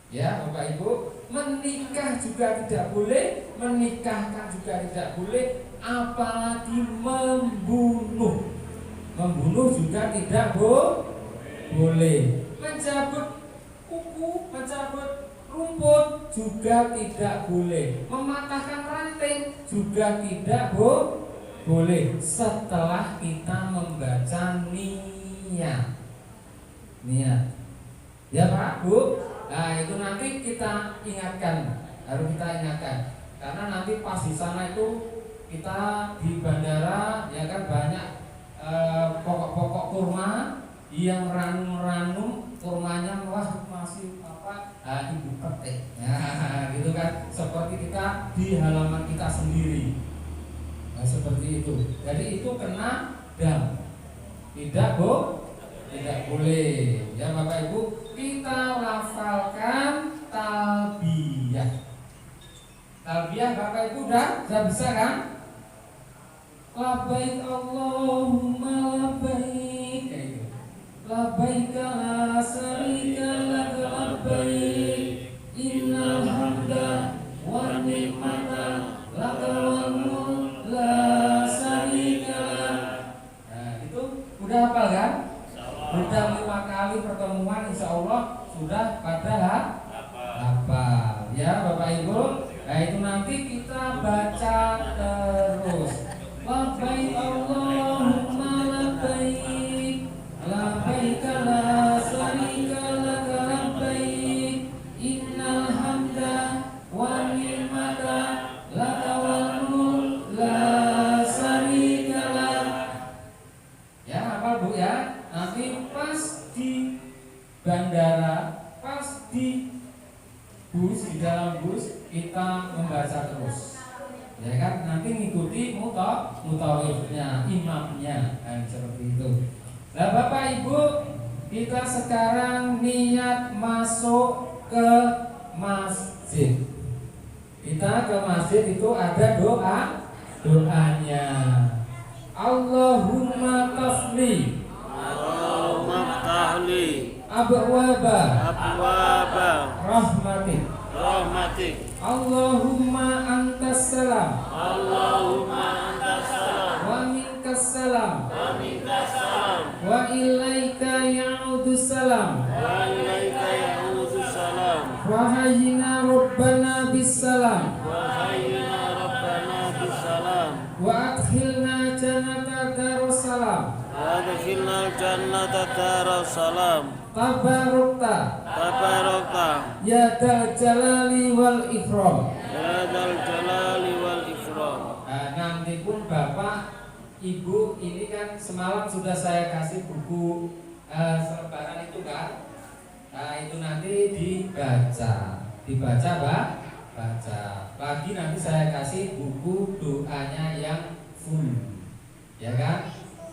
Ya Bapak Ibu, menikah juga tidak boleh, menikahkan juga tidak boleh, apalagi membunuh juga tidak boleh. Mencabut kuku, mencabut rumput juga tidak boleh. Mematahkan ranting juga tidak boleh. Setelah kita membaca niat. Ya Pak, Bu. Nah itu nanti kita ingatkan, harus kita ingatkan. Karena nanti pas di sana itu kita di bandara, ya kan, banyak pokok-pokok kurma yang ranum-ranum kurmanya masih ibu petik, ya, gitu kan, seperti kita di halaman kita sendiri. Nah, seperti itu. Jadi itu kena dam. Tidak boleh. Ya Bapak Ibu, kita lafalkan talbiyah. Talbiyah Bapak Ibu udah bisa kan? Labbaik Allahumma labbaik. Kayak gitu. Labbaik la syarika lak labbaik. Innal hamda wan ni'mata lak wal mulk la syarika lak. Nah, itu udah hafal kan? Udah 5 kali pertemuan insya Allah sudah pada hafal. Ya Bapak Ibu. Nah itu nanti kita baca terus. Labbaik Allahumma labbaik. Labbaik la syarika lak labbaik. Innal hamda wan ni'mata lak wal mulk la syarika lak. Ya hafal Bu ya. Nanti pas di bandara, pas di bus, di dalam bus kita membaca terus. Ya kan, nanti ngikuti mutawifnya, imamnya, kan seperti itu. Nah Bapak Ibu, kita sekarang niat masuk ke masjid. Kita ke masjid itu ada doanya. Allahumma tafli abwaba rahmatik. Allahumma antas salam wa minkas salam wa ilaika ya'udus salam wa hayyina rabbana bis salam wa adkhilna jannata darussalam tabarokta ya dal jalali wal ikram. Nanti pun Bapak Ibu ini kan semalam sudah saya kasih buku selebaran itu kan. Nah itu nanti dibaca baca. Lagi nanti saya kasih buku doanya yang full, ya kan?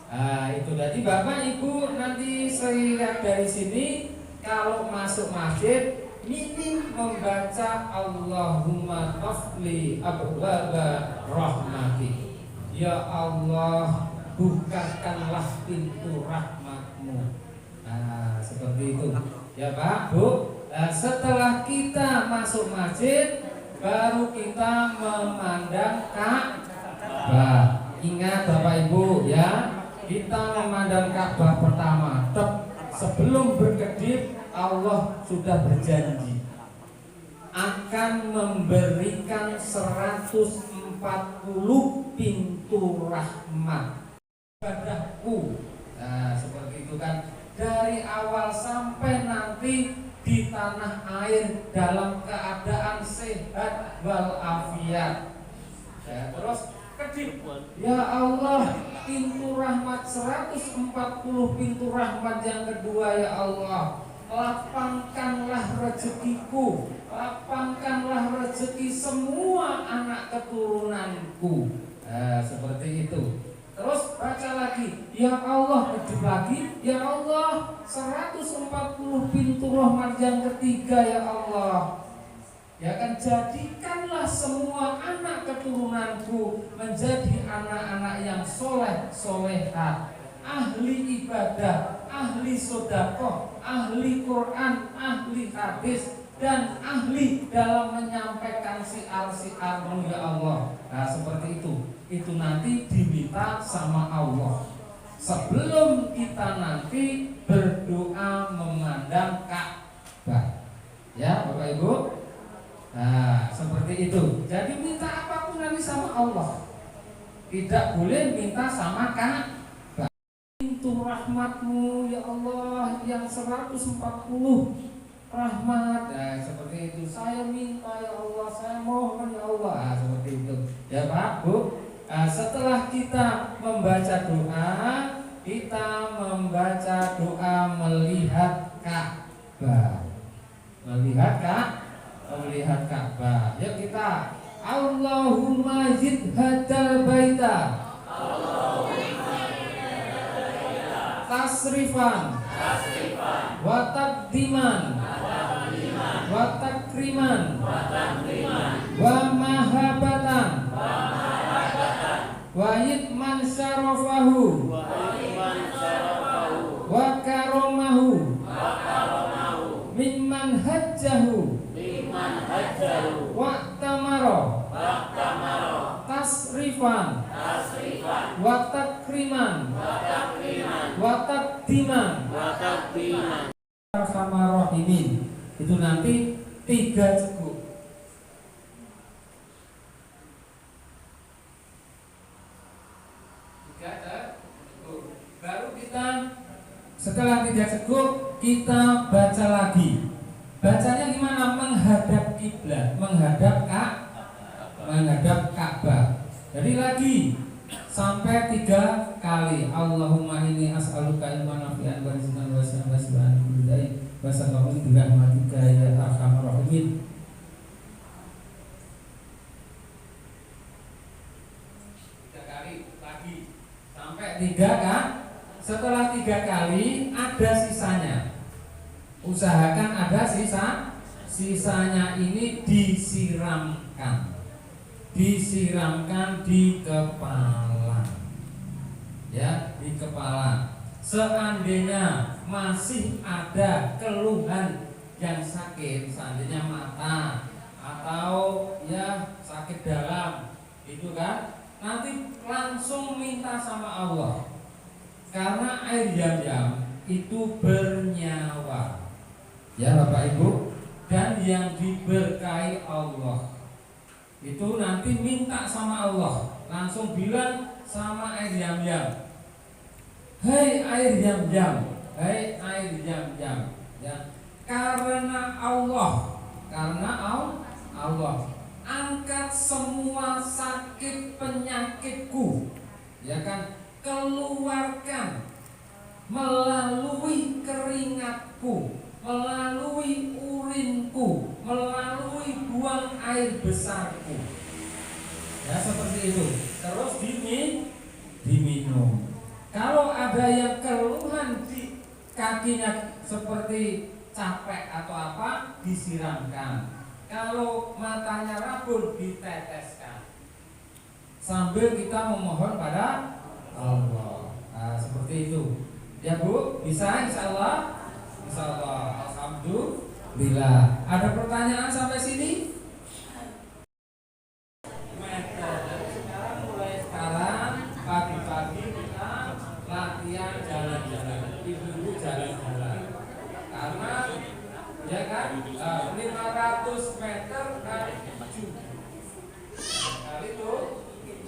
Nah itu tadi Bapak Ibu nanti saya lihat dari sini kalau masuk masjid minim membaca Allahumma tafli abwaba rahmati. Ya Allah, bukakanlah pintu rahmatmu. Nah seperti itu ya Pak Bu. Nah, setelah kita masuk masjid baru kita memandang Ka'bah. Ingat Bapak Ibu ya, kita memandang Ka'bah pertama. Sebelum berkedip Allah sudah berjanji akan memberikan 140 pintu rahmat padaku. Nah seperti itu kan, dari awal sampai nanti di tanah air dalam keadaan sehat walafiat. Ya, terus kedip, ya Allah, pintu rahmat 140 pintu rahmat yang kedua ya Allah, lapangkanlah rezekiku, lapangkanlah rezeki semua anak keturunanku. Nah, seperti itu. Terus baca lagi, ya Allah, kedip lagi, ya Allah, 140 pintu rahmat yang ketiga ya Allah. Ya kan, jadikanlah semua anak keturunanku menjadi anak-anak yang soleh, solehah, ahli ibadah, ahli sodakoh, ahli Quran, ahli hadis, dan ahli dalam menyampaikan siar-siarmu ya Allah. Nah seperti itu nanti diminta sama Allah sebelum kita nanti berdoa memandang Ka'bah. Ya Bapak Ibu. Nah seperti itu. Jadi minta apapun nanti sama Allah, tidak boleh minta sama Ka'bah. Pintu rahmatmu ya Allah yang 140 rahmat. Nah seperti itu, saya minta ya Allah, saya mohon ya Allah. Nah, seperti itu ya Pak Bu. Nah, setelah kita membaca doa, kita membaca doa melihat Ka'bah. Melihat Ka'bah. Yuk kita Allahumma zid hadal baita tasrifan wa taqdiman wa takriman wa mahabatan wa yitman syarafahu wa karomahu mimman hajjahu wa tamaro tasrifan wa takriman wa takdiman sama rohimin. Itu nanti 3 cekuk. Baru kita setelah 3 cekuk kita baca lagi. Bacanya gimana? Menghadap kiblat, menghadap Ka'bah. Jadi lagi sampai 3 kali. Allahumma inni as'aluka ilman nafi'an wa rizqan wasi'an wa subhanan bidai wa sallallahu bi rahmatika ya arhamar rahimin. 3 kali lagi sampai 3 kan? Setelah 3 kali ada sisanya. Usahakan ada sisanya ini disiramkan di kepala, ya, di kepala. Seandainya masih ada keluhan yang sakit, seandainya mata atau ya sakit dalam, itu kan nanti langsung minta sama Allah, karena air Zam-Zam itu bernyawa, ya Bapak Ibu, dan yang diberkahi Allah. Itu nanti minta sama Allah, langsung bilang sama air Zam-Zam, hei air Zam-Zam, hei air Zam-Zam, ya, karena Allah angkat semua sakit penyakitku, ya kan, keluarkan melalui keringatku, melalui urinku, melalui buang air besarku, ya seperti itu. Terus diminum. Kalau ada yang keluhan di kakinya seperti capek atau apa, disiramkan. Kalau matanya rabun, diteteskan sambil kita memohon pada Allah. Nah, seperti itu. Ya Bu, bisa insyaallah? Insyaallah. Alhamdulillah. Ada pertanyaan sampai sini? Sekarang pagi-pagi kita latihan jalan-jalan. Ibu-ibu jalan-jalan. Karena ya kan 500 meter kali 7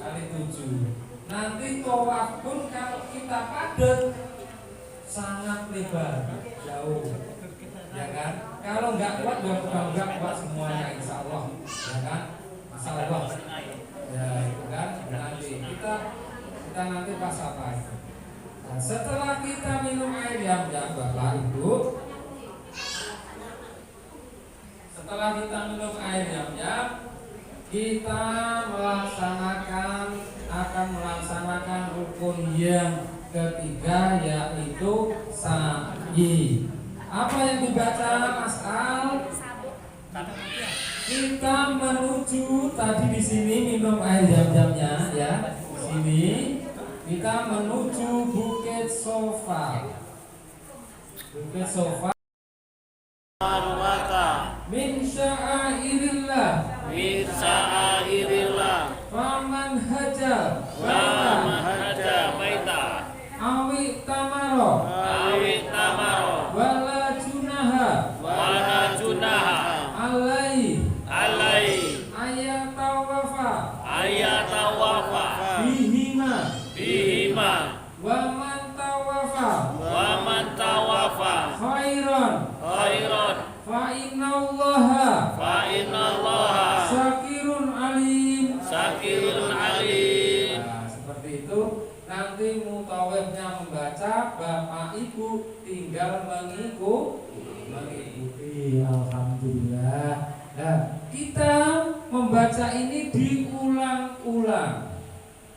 kali 7. Nanti tawaf pun kalau kita padat sangat lebar, jauh, ya kan? Kalau nggak kuat, nggak kuat semuanya, insya Allah, ya kan? Insya Allah, ya itu kan. Nanti kita nanti pas apa itu? Nah, setelah kita minum air Zam-Zam, Bapak Ibu, setelah kita minum air Zam-Zam, kita akan melaksanakan rukun yang ketiga, yaitu sa'i. Apa yang dibaca Mas Al? Kita menuju tadi di sini minum air Zam-Zamnya, ya. Di sini kita menuju Bukit Sofa. Bukit Sofa. Min sya'airillah. Faman haja baita awi tamaro wala junaha alai ayatawafa bihima wa man tawafa khairan fa innallaha Sakirun alim. Nah, seperti itu. Nanti mutawifnya membaca, Bapak Ibu tinggal mengikuti. Alhamdulillah. Nah, kita membaca membaca ini diulang-ulang,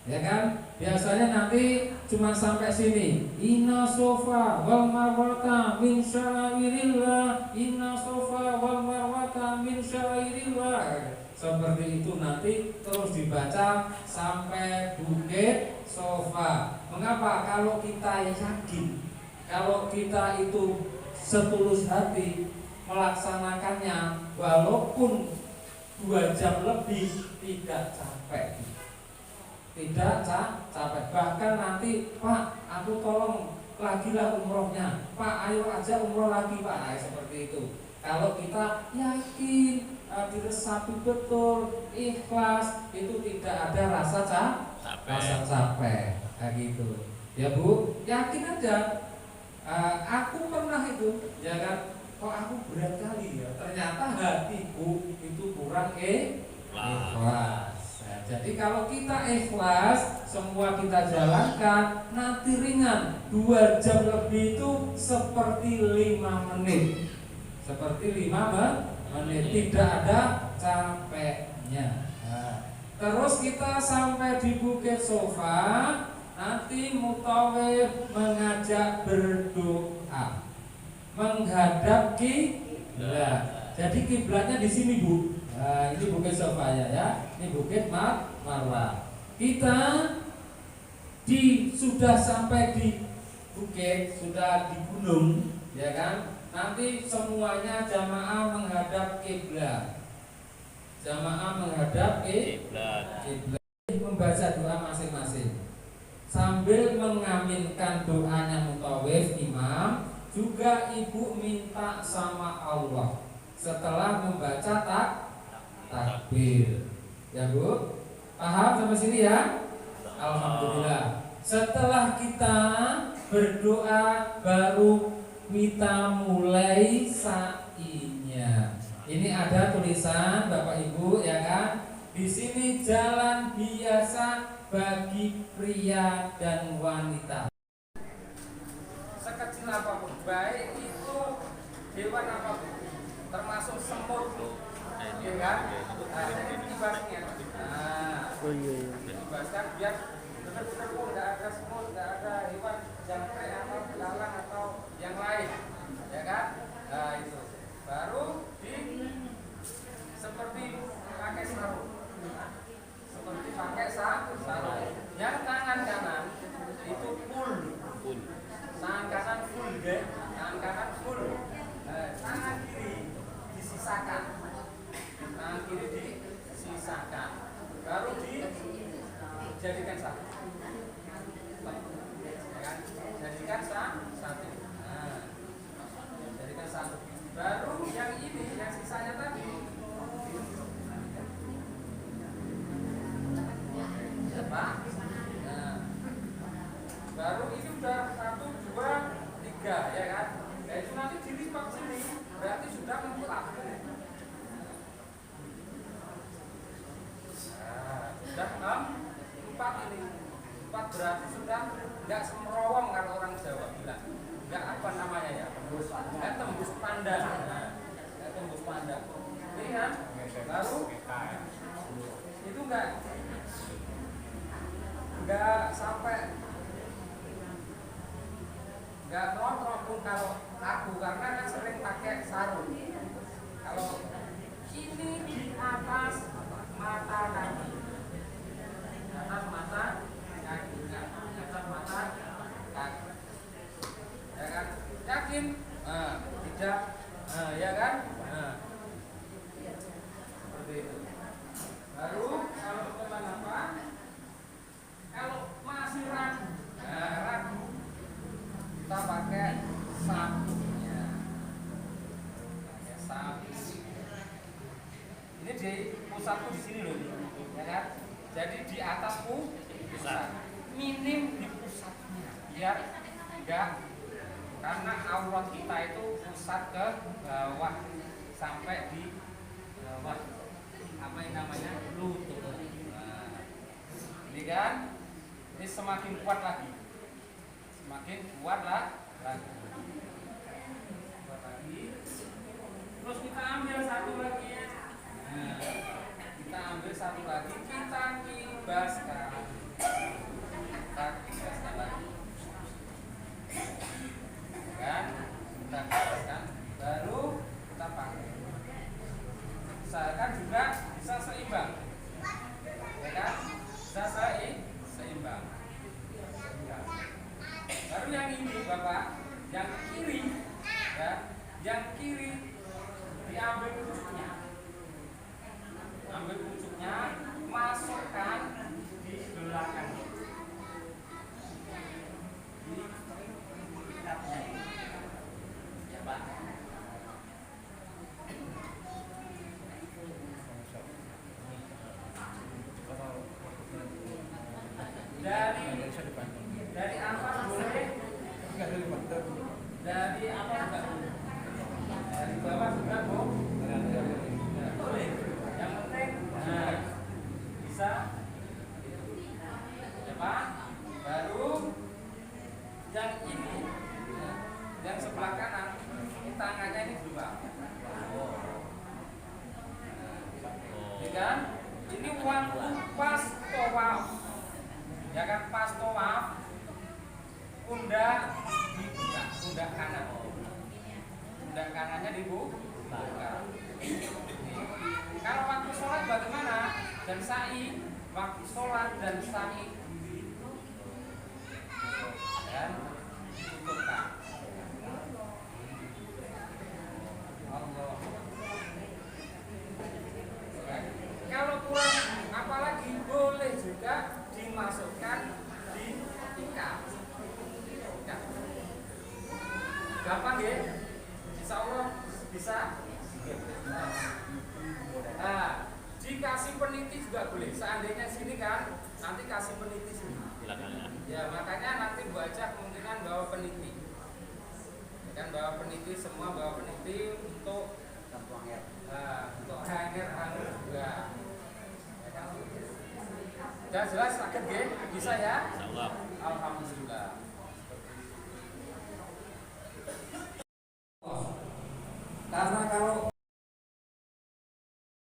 ya kan? Biasanya nanti cuma sampai sini. Inna sofa wal marwata min syairillah. Inna sofa wal marwata min syairillah. Seperti itu nanti terus dibaca sampai Bukit Sofa. Mengapa? Kalau kita yakin, kalau kita itu setulus hati melaksanakannya, walaupun 2 jam lebih tidak capek, tidak capek. Bahkan nanti, Pak, aku tolong lagi lah umrohnya, Pak, ayo aja umroh lagi, Pak. Nah, seperti itu. Kalau kita yakin, diresapi betul, ikhlas, itu tidak ada rasa capek, kayak gitu. Ya Bu, yakin aja. Aku pernah itu, ya kan? Kok aku berat kali ya? Ternyata hatiku itu kurang ikhlas. Nah, jadi kalau kita ikhlas, semua kita jalankan, nanti ringan. 2 jam lebih itu seperti 5 menit. Seperti 5 menit, tidak ada capeknya. Nah, terus kita sampai di Bukit Sofa, nanti mutawif mengajak berdoa, menghadap kiblat. Jadi kiblatnya di sini, Bu. Nah, ini Bukit Sofa ya. Ini Bukit Marwah. Kita sudah sampai di bukit, sudah di gunung, ya kan? Nanti semuanya jamaah menghadap kiblat. Jamaah menghadap kiblat. Membaca doa masing-masing sambil mengaminkan doanya mutawif imam. Juga ibu minta sama Allah setelah membaca takbir. Ya Bu, paham sampai sini ya? Alhamdulillah. Setelah kita berdoa, baru kita mulai sa'inya. Ini ada tulisan Bapak Ibu, ya kan? Di sini jalan biasa bagi pria dan wanita. Sekecil apapun, baik itu hewan apapun, termasuk semut, ya kan? Nah, ini dibahasnya. Dibahaskan biar benar-benar nggak ada semut, nggak ada hewan jangkrik atau belalang atau yang lain, ya kan? Nah itu baru seperti pakai sarung, Yang tangan kanan itu full, tangan kanan full, tangan kanan full. Tangan kiri disisakan, tangan kiri disisakan, baru dijadikan satu. Jadikan satu. Nah, jadikan satu. Baru yang ini, yang sisanya tadi, apa? Nah, baru ini udah 1, 2, 3, ya kan? Nah, itu nanti dilipat sini, berarti sudah 4. Nah, sudah 4 ini. 4 berarti sudah nggak semerowong kalau orang Jawa bilang. Nggak apa namanya ya? Nggak tembus pandang. Nah, nggak tembus pandang. Ini kan? Baru itu nggak sampai, nggak nonton pun kalau aku, karena kan sering pakai sarung. Kalau ini di atas mata kaki, atas mata kaki, atas mata kaki, ya kan? Yakin? Tidak, ya kan? Seperti itu. Baru kalau teman apa? Kalau masih ragu, kita pakai sabuknya. Pakai sabuk. Ini di pusatku di sini loh, ya kan? Jadi di atasku pusat, minim di pusatnya, biar enggak, karena aurat kita itu pusat ke bawah sampai di bawah, apa yang namanya lutut. Ini kan? Ini semakin kuat lagi, semakin kuat lagi. Terus kita ambil satu lagi. Nah, kita ambil Ya, yang kiri diambil pucuknya, ambil pucuknya, masukkan di belakang di ikatnya ini. Ya Pak. Dari atas boleh, dari atas enggak boleh, dari bawah juga boleh. Yang penting bisa, ya Pak. Baru yang ini, yang sebelah kanan, tangannya ini dua. Ya kan? Ini waktu pas tawaf. Ya kan, pas tawaf pundak dibuka, pundak kanan. Pundak kanannya dibuka. Kalau waktu sholat bagaimana? Dan sa'i, waktu sholat dan sa'i dan tutupkan. Allah. Kalau kurang apalagi boleh juga dimasukkan di ikat. Gampang ya? Insya Allah bisa. Nah, dikasih peniti juga boleh. Seandainya sini kan, nanti kasih peniti sini. Ya makanya nanti Bu Aja kemungkinan bawa peniti. Ya kan, bawa peniti, semua bawa peniti untuk hanger juga. Ya kan? Udah jelas sakit ya? Bisa ya? Alhamdulillah.